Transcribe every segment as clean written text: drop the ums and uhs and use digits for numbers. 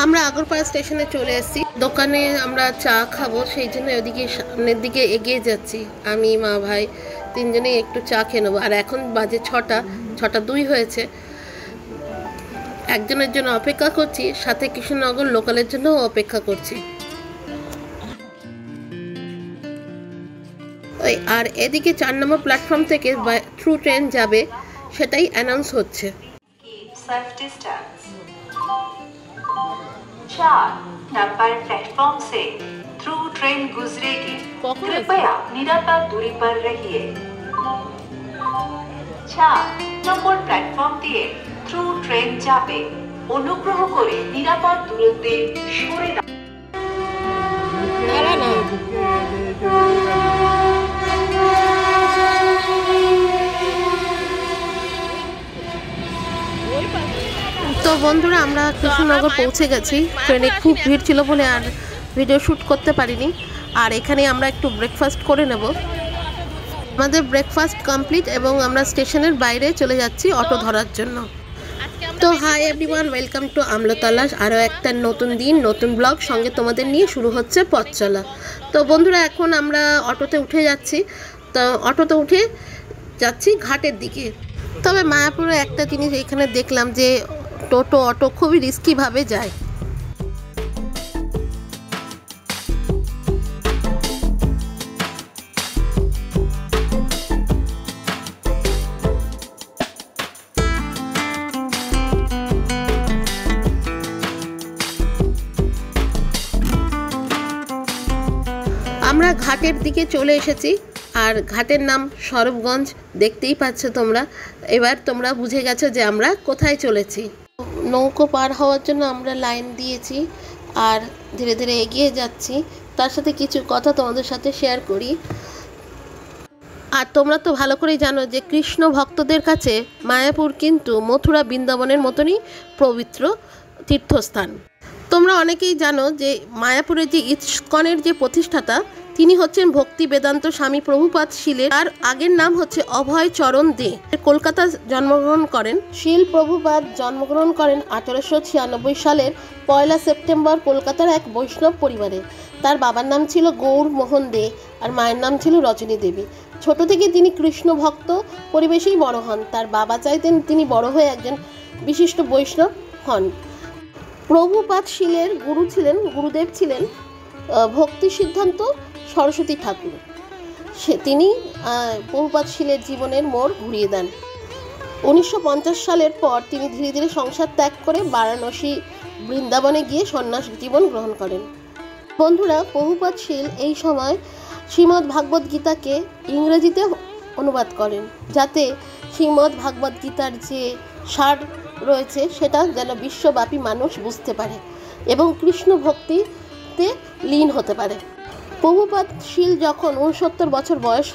আমরা আগরপাড়া স্টেশনে চলে এসেছি। দোকানে আমরা চা খাবো, সেই জন্য ওদিকে সামনের দিকে এগিয়ে যাচ্ছি। আমি মা ভাই তিনজনেই একটু চা খেয়ে নেবো। আর এখন বাজে 6টা 2 হয়েছে। একজনের জন্য অপেক্ষা করছি, সাথে কৃষ্ণনগর লোকালের জন্য অপেক্ষা করছি। আর এদিকে 4 নম্বর প্ল্যাটফর্ম থেকে থ্রু ট্রেন যাবে, সেটাই অ্যানাউন্স হচ্ছে। 4 नंबर प्लेटफॉर्म से थ्रू ट्रेन गुजरेगी, कृपया निरापद दूरी पर रहिए। 4 নম্বর প্ল্যাটফর্ম দিয়ে থ্রু ট্রেন যাবে, অনুগ্রহ করে নিরাপদ দূরত্বে সরে দাঁড়ান। তো বন্ধুরা, আমরা কৃষ্ণনগর পৌঁছে গেছি। ট্রেনে খুব ভিড় ছিল বলে আর ভিডিও শ্যুট করতে পারিনি। আর এখানে আমরা একটু ব্রেকফাস্ট করে নেব। আমাদের ব্রেকফাস্ট কমপ্লিট এবং আমরা স্টেশনের বাইরে চলে যাচ্ছি অটো ধরার জন্য। তো হাই এভরিওয়ান, ওয়েলকাম টু আমলতলা। আরও একটা নতুন দিন, নতুন ব্লগ সঙ্গে তোমাদের নিয়ে শুরু হচ্ছে পথ চলা। তো বন্ধুরা, এখন আমরা অটোতে উঠে যাচ্ছি। তো অটোতে উঠে যাচ্ছি ঘাটের দিকে। তবে মায়াপুরে একটা জিনিস এখানে দেখলাম যে টোটো অটো খুবই রিস্কিভাবে যায়। আমরা ঘাটের দিকে চলে এসেছি। আর ঘাটের নাম সরবগঞ্জ, দেখতেই পাচ্ছ তোমরা। এবার তোমরা বুঝে গেছো যে আমরা কোথায় চলেছি। নৌকো পার হওয়ার জন্য আমরা লাইন দিয়েছি আর ধীরে ধীরে এগিয়ে যাচ্ছি। তার সাথে কিছু কথা তোমাদের সাথে শেয়ার করি। আর তোমরা তো ভালো করেই জানো যে কৃষ্ণ ভক্তদের কাছে মায়াপুর কিন্তু মথুরা বৃন্দাবনের মতনই পবিত্র তীর্থস্থান। তোমরা অনেকেই জানো যে মায়াপুরের যে ইস্কনের যে প্রতিষ্ঠাতা, তিনি হচ্ছেন ভক্তি বেদান্ত স্বামী প্রভুপাদ শীলের। আর আগের নাম হচ্ছে অভয় চরণ দে। কলকাতা জন্মগ্রহণ করেন। শীল প্রভুপাদ জন্মগ্রহণ করেন 1896 সালের 1 সেপ্টেম্বর কলকাতার এক বৈষ্ণব পরিবারে। তার বাবার নাম ছিল গৌর মোহন দে আর মায়ের নাম ছিল রজনী দেবী। ছোট থেকে তিনি কৃষ্ণ ভক্ত পরিবেশেই বড় হন। তার বাবা চাইতেন তিনি বড় হয়ে একজন বিশিষ্ট বৈষ্ণব হন। প্রভুপাদ শীলের গুরুদেব ছিলেন ভক্তি সিদ্ধান্ত সরস্বতী ঠাকুর। তিনি প্রভুপাদ শীলের জীবনের মোড় ঘুরিয়ে দেন। 1950 সালের পর তিনি ধীরে ধীরে সংসার ত্যাগ করে বারাণসী বৃন্দাবনে গিয়ে সন্ন্যাস জীবন গ্রহণ করেন। বন্ধুরা, প্রভুপাদ শীল এই সময় শ্রীমদ্ ভাগবত গীতাকে ইংরেজিতে অনুবাদ করেন, যাতে শ্রীমদ্ ভাগবত গীতার যে সার রয়েছে সেটা যেন বিশ্বব্যাপী মানুষ বুঝতে পারে এবং কৃষ্ণ ভক্তিতে লীন হতে পারে। প্রভুপাদ শীল যখন 69 বছর বয়স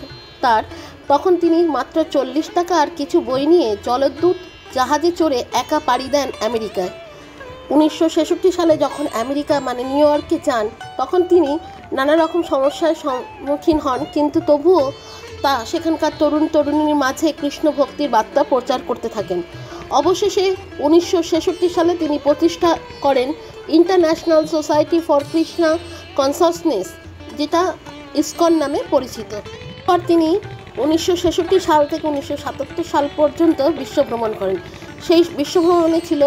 তার, তখন তিনি মাত্র 40 টাকা আর কিছু বই নিয়ে জলদূত জাহাজে চড়ে একা পাড়ি দেন আমেরিকায়। 1966 সালে যখন আমেরিকা নিউ ইয়র্কে যান, তখন তিনি নানা রকম সমস্যার সম্মুখীন হন, কিন্তু তবুও সেখানকার তরুণীর মাঝে কৃষ্ণ ভক্তির বার্তা প্রচার করতে থাকেন। অবশেষে 1966 সালে তিনি প্রতিষ্ঠা করেন international society for Krishna consciousness, যেটা ইসকন নামে পরিচিত। পর তিনি 1966 সাল থেকে 1977 সাল পর্যন্ত বিশ্বভ্রমণ করেন। সেই বিশ্বভ্রমণে ছিল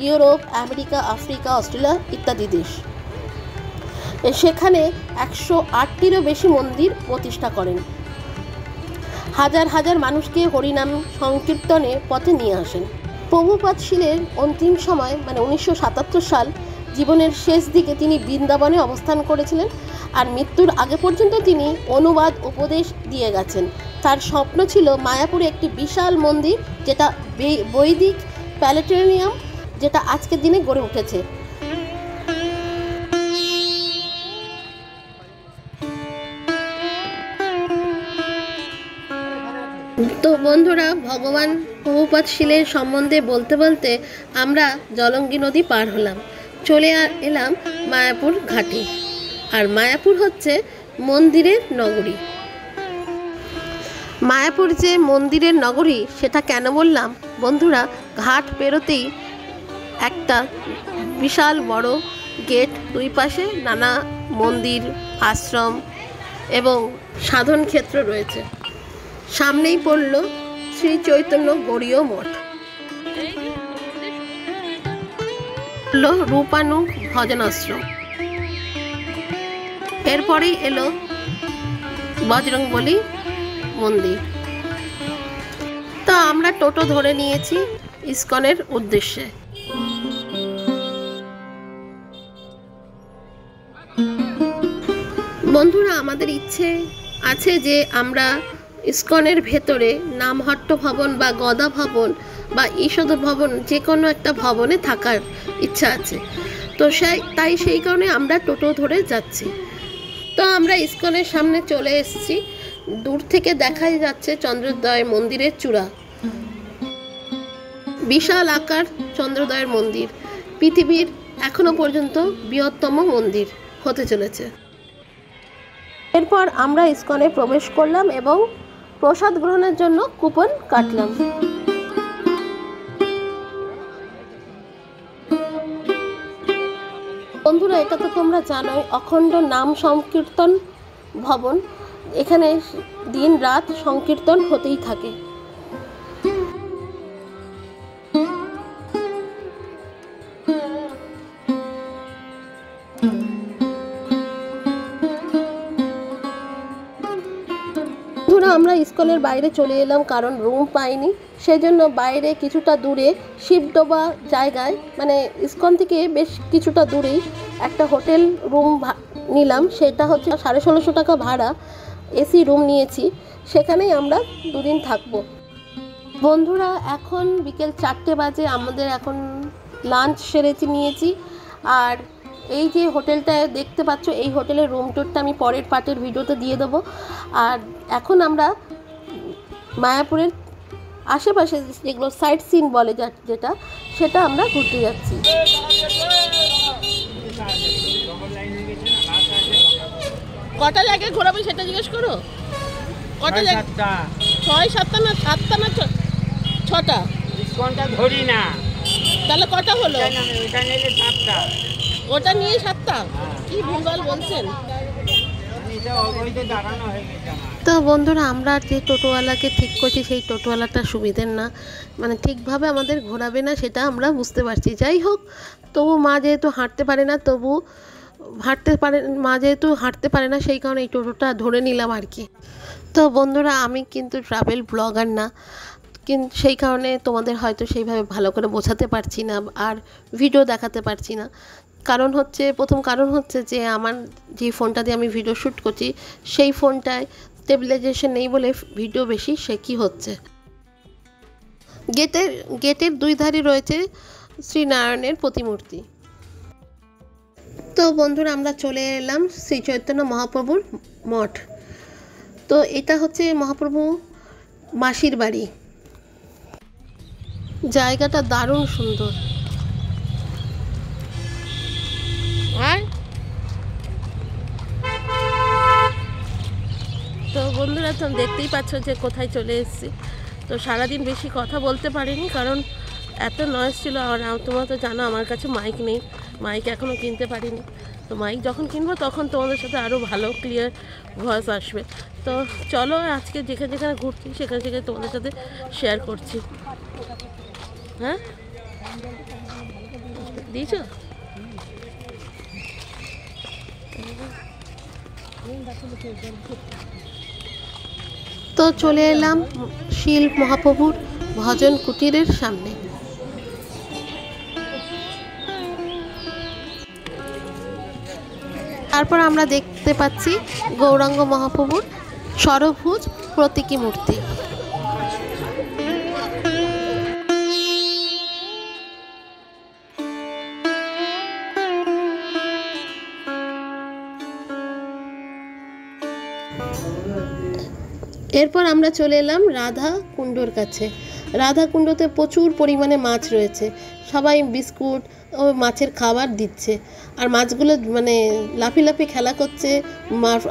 ইউরোপ, আমেরিকা, আফ্রিকা, অস্ট্রেলিয়া ইত্যাদি দেশ। সেখানে 108টিরও বেশি মন্দির প্রতিষ্ঠা করেন। হাজার হাজার মানুষকে হরিনাম সংকীর্তনে পথে নিয়ে আসেন। প্রভুপাদ শীলের অন্তিম সময় 1977 সাল, জীবনের শেষ দিকে তিনি বৃন্দাবনে অবস্থান করেছিলেন। আর মৃত্যুর আগে পর্যন্ত তিনি অনুবাদ উপদেশ দিয়ে গেছেন। তার স্বপ্ন ছিল মায়াপুরে একটি বিশাল মন্দির, যেটা বৈদিক প্ল্যানেটেরিয়াম, যেটা আজকের দিনে গড়ে উঠেছে। তো বন্ধুরা, ভগবান প্রভুপাদ শীলের সম্বন্ধে বলতে বলতে আমরা জলঙ্গি নদী পার হলাম, চলে এলাম মায়াপুর ঘাটে। আর মায়াপুর হচ্ছে মন্দিরের নগরী। মায়াপুর যে মন্দিরের নগরী, সেটা কেন বললাম বন্ধুরা, ঘাট পেরোতেই একটা বিশাল বড় গেট, দুই পাশে নানা মন্দির, আশ্রম এবং সাধন ক্ষেত্র রয়েছে। সামনেই পড়ল শ্রী চৈতন্য গৌড়ীয় মঠ, রূপানুগ ভজনাশ্রম। এরপরেই এলো বজরংবলী মন্দির। তা আমরা টোটো ধরে নিয়েছি ইসকনের উদ্দেশ্যে। বন্ধুরা, আমাদের ইচ্ছে আছে যে আমরা ইসকনের ভেতরে নামহট্ট ভবন বা গদা ভবন বা ঈশ্বর ভবন, যে কোনো একটা ভবনে থাকার ইচ্ছা আছে। তো তাই সেই কারণে আমরা টোটো ধরে যাচ্ছি। তো আমরা ইসকনের সামনে চলে এসেছি। দূর থেকে দেখাই যাচ্ছে চন্দ্রোদয় মন্দিরের চূড়া। বিশাল আকার চন্দ্রোদয়ের মন্দির, পৃথিবীর এখনো পর্যন্ত বৃহত্তম মন্দির হতে চলেছে। এরপর আমরা ইসকনে প্রবেশ করলাম এবং প্রসাদ গ্রহণের জন্য কুপন কাটলাম। বন্ধুরা, এটা তো তোমরা জানোই, অখণ্ড নাম সংকীর্তন ভবন। এখানে দিন রাত সংকীর্তন হতেই থাকে। আমরা ইসকনের বাইরে চলে এলাম, কারণ রুম পাইনি। সেজন্য বাইরে কিছুটা দূরে শিবডোবা জায়গায়, মানে ইসকন থেকে বেশ কিছুটা দূরেই একটা হোটেল রুম নিলাম। সেটা হচ্ছে 1650 টাকা ভাড়া, এসি রুম নিয়েছি। সেখানেই আমরা দুদিন থাকবো। বন্ধুরা, এখন বিকেল 4টে বাজে। আমাদের এখন লাঞ্চ সেরেছি নিয়েছি। আর এই যে হোটেলটা দেখতে পাচ্ছ, এই হোটেলের রুম টুরটা আমি পরের পার্টের ভিডিওতে দিয়ে দেবো। আর এখন আমরা মায়াপুরের আশেপাশে যেগুলো সাইট সিন বলে যেটা, সেটা আমরা ঘুরতে যাচ্ছি। কটা জায়গায় ঘোরাবে সেটা জিজ্ঞেস করো। কটা জায়গা? 6, 7টা না 7টা না 6টা? কোনটা ধরি না, তাহলে কটা হলো? ওটা নিলে 7টা। ওটা নিয়ে 7টা? কি ভুলভাল বলছেন। তো বন্ধুরা, আমরা যে টোটোওয়ালাকে ঠিক করছি, সেই টোটোওয়ালাটা সুবিধের না, মানে ঠিকভাবে আমাদের ঘোরাবে না, সেটা আমরা বুঝতে পারছি। যাই হোক, তবু মা যেহেতু হাঁটতে পারে না, মা যেহেতু হাঁটতে পারে না, সেই কারণে এই টোটোটা ধরে নিলাম আর কি। তো বন্ধুরা, আমি কিন্তু ট্রাভেল ব্লগার না, কিন্তু সেই কারণে তোমাদের হয়তো সেইভাবে ভালো করে বোঝাতে পারছি না আর ভিডিও দেখাতে পারছি না। প্রথম কারণ হচ্ছে যে আমার যে ফোনটা দিয়ে আমি ভিডিও শ্যুট করছি, সেই ফোনটায় স্টেবিলাইজেশন নেই বলে ভিডিও বেশি শেকি হচ্ছে। গেটের দুই ধারে রয়েছে শ্রীনারায়ণের প্রতিমূর্তি। তো বন্ধুরা, আমরা চলে এলাম শ্রী চৈতন্য মহাপ্রভুর মঠ। তো এটা হচ্ছে মহাপ্রভু মাসির বাড়ি। জায়গাটা দারুণ সুন্দর। তো বন্ধুরা, তুমি দেখতেই পাচ্ছ যে কোথায় চলে এসেছি। তো সারাদিন বেশি কথা বলতে পারিনি, কারণ এত নয়েজ ছিল। আর তোমরা তো জানো আমার কাছে মাইক নেই, মাইক এখনও কিনতে পারিনি। তো মাইক যখন কিনবো তখন তোমাদের সাথে আরও ভালো ক্লিয়ার ভয়েস আসবে। তো চলো, আজকে যেখানে যেখানে ঘুরছি সেখানে সেখানে তোমাদের সাথে শেয়ার করছি। হ্যাঁ, দিয়েছ? তো চলে এলাম শিল মহাপ্রভুর ভজন কুটিরের সামনে। তারপর আমরা দেখতে পাচ্ছি গৌরাঙ্গ মহাপ্রভুর ষড়ভুজ প্রতীকী মূর্তি। এরপর আমরা চলে এলাম রাধা কুণ্ডর কাছে। রাধা কুণ্ডতে প্রচুর পরিমাণে মাছ রয়েছে। সবাই বিস্কুট ও মাছের খাবার দিচ্ছে, আর মাছগুলো মানে লাফি খেলা করছে,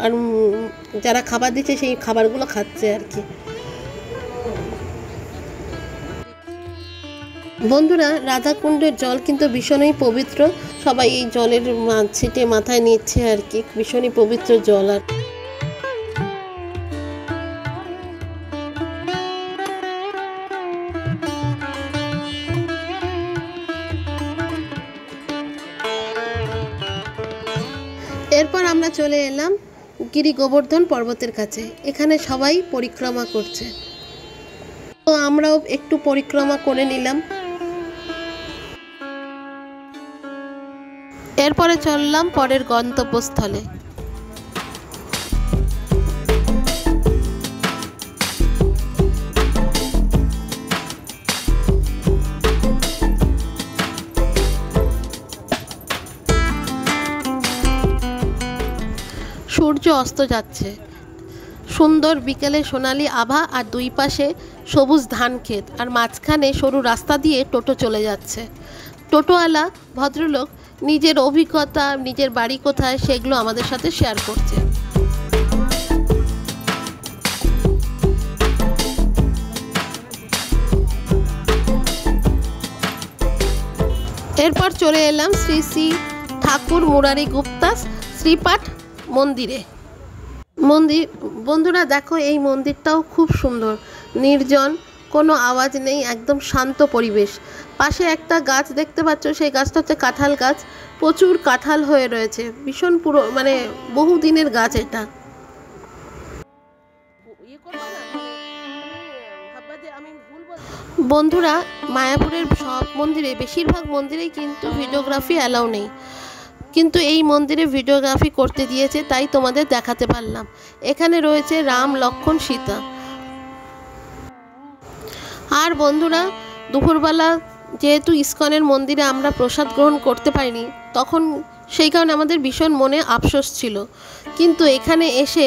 আর যারা খাবার দিচ্ছে সেই খাবারগুলো খাচ্ছে আর কি। বন্ধুরা, রাধাকুণ্ডের জল কিন্তু ভীষণই পবিত্র। সবাই এই জলের ছিটে মাথায় নিচ্ছে আর কি, ভীষণই পবিত্র জল। আর এরপর আমরা চলে এলাম গিরি গোবর্ধন পর্বতের কাছে। এখানে সবাই পরিক্রমা করছে, তো আমরাও একটু পরিক্রমা করে নিলাম। এরপরে চললাম পরের গন্তব্যস্থলে। সূর্য অস্ত যাচ্ছে, সুন্দর বিকেলে সোনালি আভা, আর দুই পাশে সবুজ ধান ক্ষেত, আর মাঝখানে সরু রাস্তা দিয়ে টোটো চলে যাচ্ছে। টোটোওয়ালা ভদ্রলোক নিজের অভিজ্ঞতা, নিজের বাড়ি কোথায় সেগুলো আমাদের সাথে শেয়ার করছে। এরপর চলে এলাম শ্রী শ্রী ঠাকুর মুরারি গুপ্তা শ্রীপাঠ মন্দিরে। বন্ধুরা দেখো, এই মন্দিরটাও খুব সুন্দর, নির্জন, কোনো আওয়াজ নেই, একদম শান্ত পরিবেশ। পাশে একটা গাছ দেখতে পাচ্ছ, সেই গাছটা হচ্ছে কাঁঠাল গাছ। প্রচুর কাঁঠাল হয়ে রয়েছে, ভীষণ মানে বহুদিনের গাছ এটা। বন্ধুরা, মায়াপুরের সব মন্দিরে, বেশিরভাগ মন্দিরেই কিন্তু ভিডিওগ্রাফি অ্যালাউ নেই, কিন্তু এই মন্দিরে ভিডিওগ্রাফি করতে দিয়েছে, তাই তোমাদের দেখাতে পারলাম। এখানে রয়েছে রাম, লক্ষ্মণ, সীতা। আর বন্ধুরা, দুপুরবেলা যেহেতু ইস্কনের মন্দিরে আমরা প্রসাদ গ্রহণ করতে পারিনি, তখন সেই কারণে আমাদের ভীষণ মনে আফসোস ছিল, কিন্তু এখানে এসে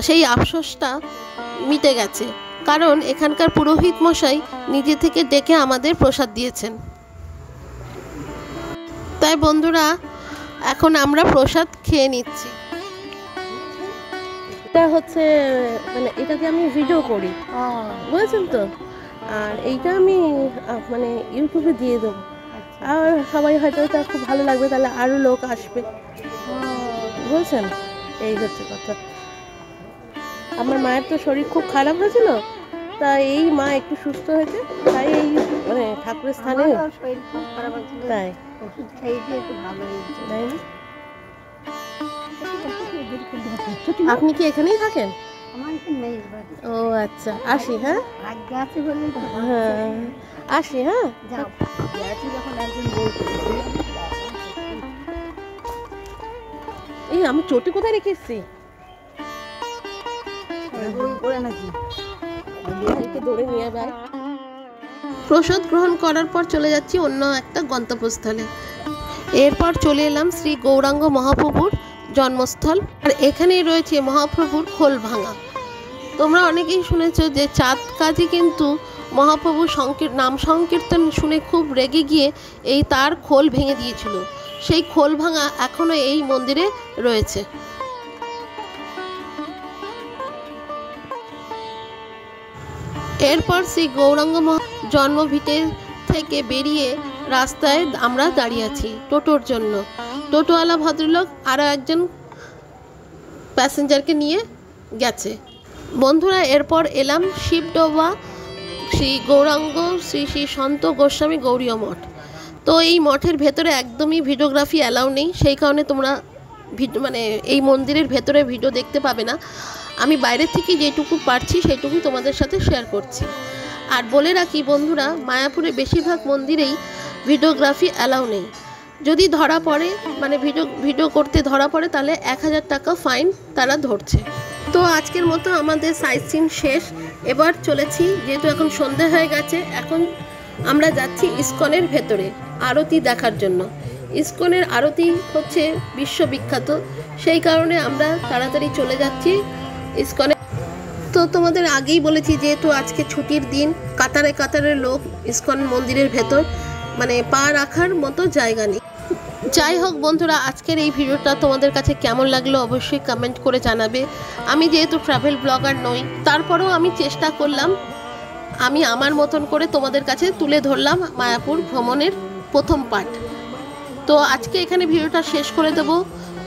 সেই আফসোসটা মিটে গেছে, কারণ এখানকার পুরোহিত মশাই নিজে থেকে ডেকে আমাদের প্রসাদ দিয়েছেন। তাই বন্ধুরা, এখন আমরা প্রসাদ খেয়ে নিচ্ছি। এটা হচ্ছে মানে এটাকে আমি ভিডিও করি, বুঝেছেন তো, আর এইটা আমি মানে ইউটিউবে দিয়ে দেবো, আর সবাই হয়তো এটা খুব ভালো লাগবে, তাহলে আরও লোক আসবে, বুঝছেন। এই হচ্ছে কথা। আমার মায়ের তো শরীর খুব খারাপ হয়েছিল, তা এই মা একটু সুস্থ হয়েছে, তাই এই মানে ঠাকুরের স্থানে তাই ওষুধ খেয়ে দিয়ে একটু ভালো হয়েছে, তাই না? আপনি কি এখানেই থাকেন? ও আচ্ছা, আসি। হ্যাঁ, হ্যাঁ আসি। হ্যাঁ, এই আমি চটি কোথায় রেখেছি? প্রসাদ গ্রহণ করার পর চলে যাচ্ছি অন্য একটা গন্তব্যস্থলে। এরপর চলে এলাম শ্রী গৌরাঙ্গ মহাপ্রভুর জন্মস্থল, আর এখানেই রয়েছে মহাপ্রভুর খোল ভাঙা। তোমরা অনেকেই শুনেছ যে চাঁদ কাজী কিন্তু মহাপ্রভু নাম সংকীর্তন শুনে খুব রেগে গিয়ে এই তার খোল ভেঙে দিয়েছিল। সেই খোল ভাঙা এখনো এই মন্দিরে রয়েছে। এরপর শ্রী গৌরাঙ্গ জন্মভিটে থেকে বেরিয়ে রাস্তায় আমরা দাঁড়িয়ে আছি টোটোর জন্য। টোটোওয়ালা ভদ্রলোক আরও একজন প্যাসেঞ্জারকে নিয়ে গেছে। বন্ধুরা, এরপর এলাম শিবডোবা শ্রী গৌরাঙ্গ শ্রী শ্রী সন্ত গোস্বামী গৌড়ীয় মঠ। তো এই মঠের ভেতরে একদমই ভিডিওগ্রাফি অ্যালাউ নেই, সেই কারণে তোমরা মানে এই মন্দিরের ভেতরে ভিডিও দেখতে পাবে না। আমি বাইরের থেকে যেটুকু পারছি সেইটুকুই তোমাদের সাথে শেয়ার করছি। আর বলে রাখি বন্ধুরা, মায়াপুরে বেশিরভাগ মন্দিরেই ভিডিওগ্রাফি অ্যালাউ নেই। যদি ধরা পড়ে, মানে ভিডিও করতে ধরা পড়ে, তাহলে 1000 টাকা ফাইন তারা ধরছে। তো আজকের মতো আমাদের সাইট সিন শেষ। এবার চলেছি, যেহেতু এখন সন্ধে হয়ে গেছে, এখন আমরা যাচ্ছি ইস্কনের ভেতরে আরতি দেখার জন্য। ইস্কনের আরতি হচ্ছে বিশ্ববিখ্যাত, সেই কারণে আমরা তাড়াতাড়ি চলে যাচ্ছি ইস্কনে। তো তোমাদের আগেই বলেছি, যেহেতু আজকে ছুটির দিন, কাতারে কাতারে লোক ইস্কন মন্দিরের ভেতর, মানে পা রাখার মতো জায়গা নেই। যাই হোক বন্ধুরা, আজকের এই ভিডিওটা তোমাদের কাছে কেমন লাগলো অবশ্যই কমেন্ট করে জানাবে। আমি যেহেতু ট্রাভেল ব্লগার নই, তারপরেও আমি চেষ্টা করলাম আমি আমার মতন করে তোমাদের কাছে তুলে ধরলাম মায়াপুর ভ্রমণের প্রথম পার্ট। তো আজকে এখানে ভিডিওটা শেষ করে দেব।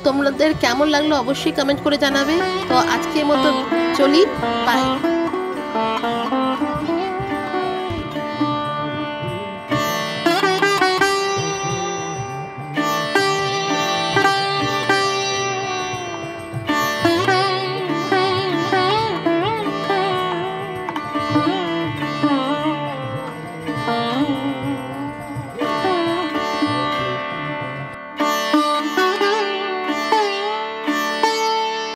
তোমাদের কেমন লাগলো অবশ্যই কমেন্ট করে জানাবে। তো আজকের মতো চলি, বাই।